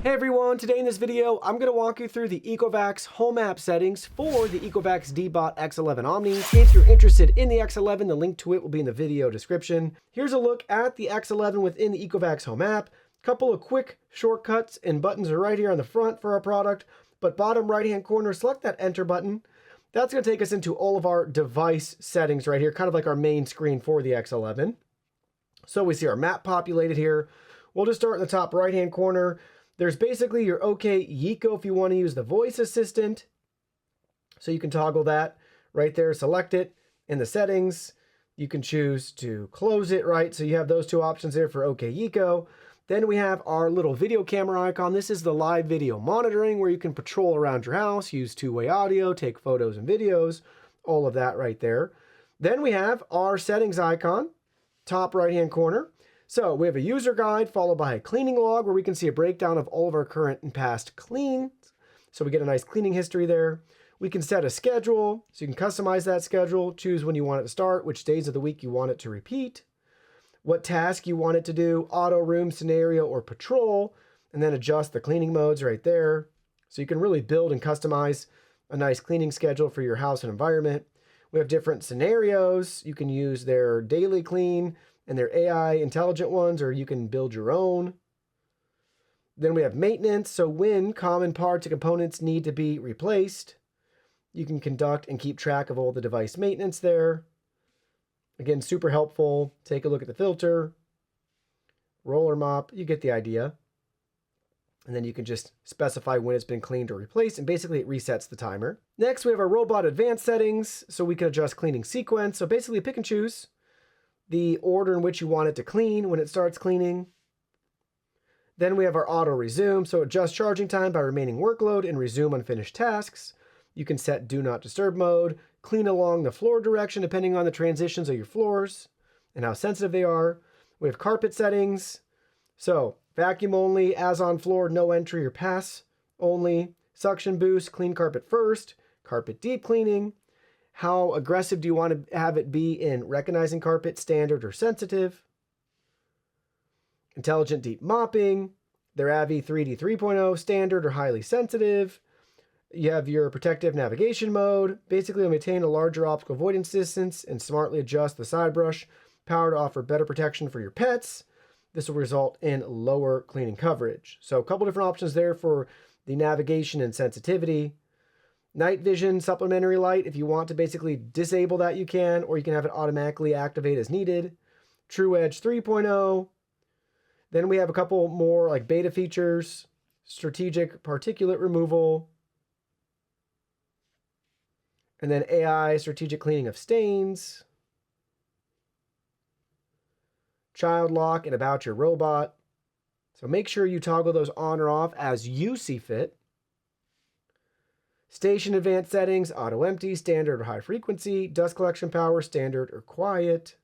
Hey everyone, today in this video, I'm going to walk you through the Ecovacs home app settings for the Ecovacs Deebot X11 Omni. If you're interested in the X11, the link to it will be in the video description. Here's a look at the X11 within the Ecovacs home app. Couple of quick shortcuts and buttons are right here on the front for our product, but bottom right hand corner, select that enter button. That's going to take us into all of our device settings right here, kind of like our main screen for the X11. So we see our map populated here. We'll just start in the top right hand corner. There's basically your OmniCyclone if you want to use the voice assistant. So you can toggle that right there, select it in the settings. You can choose to close it, right? So you have those two options there for OmniCyclone. Then we have our little video camera icon. This is the live video monitoring where you can patrol around your house, use two-way audio, take photos and videos, all of that right there. Then we have our settings icon, top right-hand corner. So we have a user guide followed by a cleaning log where we can see a breakdown of all of our current and past cleans. So we get a nice cleaning history there. We can set a schedule, so you can customize that schedule, choose when you want it to start, which days of the week you want it to repeat, what task you want it to do, auto, room, scenario, or patrol, and then adjust the cleaning modes right there. So you can really build and customize a nice cleaning schedule for your house and environment. We have different scenarios. You can use their daily clean and their AI intelligent ones, or you can build your own. Then we have maintenance. So when common parts and components need to be replaced, you can conduct and keep track of all the device maintenance there. Again, super helpful. Take a look at the filter, roller mop, you get the idea. And then you can just specify when it's been cleaned or replaced, and basically it resets the timer. Next, we have our robot advanced settings, so we can adjust cleaning sequence. So basically pick and choose the order in which you want it to clean when it starts cleaning. Then we have our auto resume, so adjust charging time by remaining workload and resume unfinished tasks. You can set do not disturb mode, clean along the floor direction depending on the transitions of your floors and how sensitive they are. We have carpet settings, so vacuum only, as on floor, no entry or pass only, suction boost, clean carpet first, carpet deep cleaning. How aggressive do you want to have it be in recognizing carpet, standard or sensitive? Intelligent deep mopping, their AVI 3D 3.0, standard or highly sensitive. You have your protective navigation mode, basically maintain a larger obstacle avoidance distance and smartly adjust the side brush power to offer better protection for your pets. This will result in lower cleaning coverage. So a couple different options there for the navigation and sensitivity. Night vision, supplementary light, if you want to basically disable that you can, or you can have it automatically activate as needed. True Edge 3.0. Then we have a couple more like beta features, strategic particulate removal, and then AI strategic cleaning of stains, child lock, and about your robot. So make sure you toggle those on or off as you see fit. Station advanced settings, auto empty, standard or high frequency, dust collection power, standard or quiet.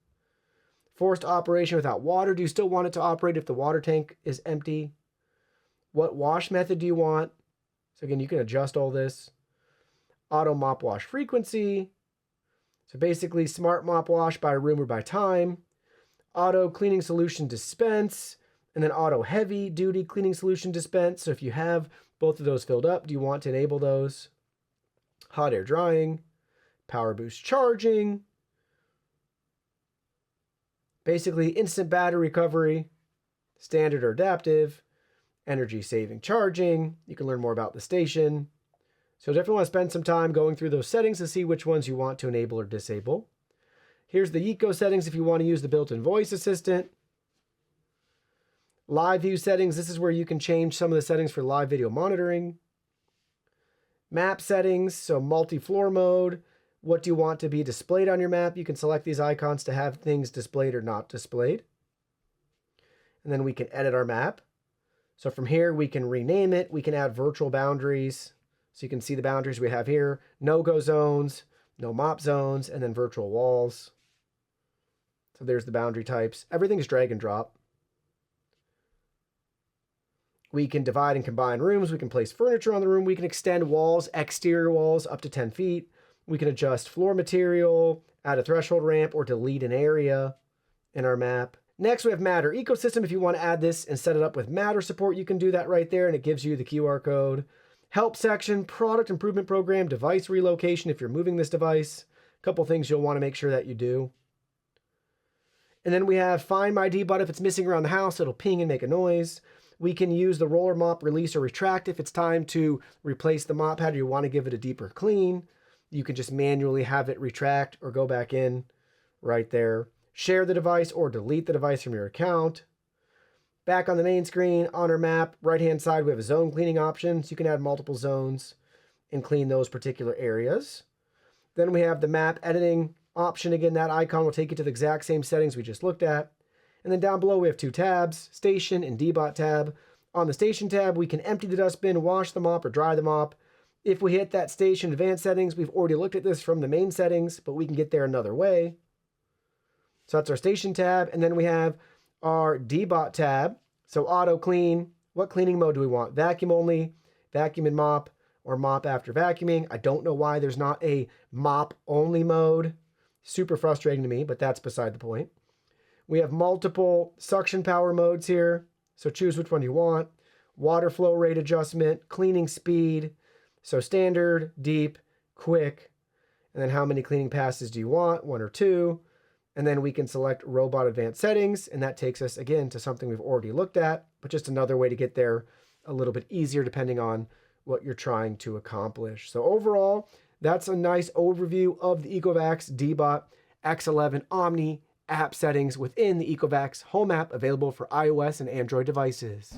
Forced operation without water. Do you still want it to operate if the water tank is empty? What wash method do you want? So again, you can adjust all this. Auto mop wash frequency. So basically smart mop wash by room or by time. Auto cleaning solution dispense. And then auto heavy duty cleaning solution dispense. So if you have both of those filled up, do you want to enable those? Hot air drying, power boost charging, basically instant battery recovery, standard or adaptive, energy saving charging. You can learn more about the station. So definitely want to spend some time going through those settings to see which ones you want to enable or disable. Here's the Eco settings if you want to use the built-in voice assistant. Live view settings, this is where you can change some of the settings for live video monitoring. Map settings, so multi-floor mode. What do you want to be displayed on your map? You can select these icons to have things displayed or not displayed. And then we can edit our map. So from here, we can rename it. We can add virtual boundaries. So you can see the boundaries we have here. No-go zones, no mop zones, and then virtual walls. So there's the boundary types. Everything's drag and drop. We can divide and combine rooms. We can place furniture on the room. We can extend walls, exterior walls up to 10 feet. We can adjust floor material, add a threshold ramp, or delete an area in our map. Next, we have Matter Ecosystem. If you want to add this and set it up with Matter support, you can do that right there, and it gives you the QR code. Help section, Product Improvement Program, Device Relocation if you're moving this device. A couple things you'll want to make sure that you do. And then we have Find My Deebot. If it's missing around the house, it'll ping and make a noise. We can use the roller mop release or retract if it's time to replace the mop head or you want to give it a deeper clean. You can just manually have it retract or go back in right there. Share the device or delete the device from your account. Back on the main screen, on our map, right-hand side, we have a zone cleaning option. So you can add multiple zones and clean those particular areas. Then we have the map editing option. Again, that icon will take you to the exact same settings we just looked at. And then down below, we have two tabs, Station and Deebot tab. On the Station tab, we can empty the dustbin, wash the mop, or dry the mop. If we hit that Station Advanced Settings, we've already looked at this from the main settings, but we can get there another way. So that's our Station tab. And then we have our Deebot tab. So auto clean. What cleaning mode do we want? Vacuum only, vacuum and mop, or mop after vacuuming. I don't know why there's not a mop only mode. Super frustrating to me, but that's beside the point. We have multiple suction power modes here. So choose which one you want. Water flow rate adjustment, cleaning speed. So standard, deep, quick. And then how many cleaning passes do you want? 1 or 2. And then we can select Robot Advanced Settings, and that takes us, again, to something we've already looked at, but just another way to get there a little bit easier depending on what you're trying to accomplish. So overall, that's a nice overview of the Ecovacs Deebot X11 Omni app settings within the Ecovacs Home app available for iOS and Android devices.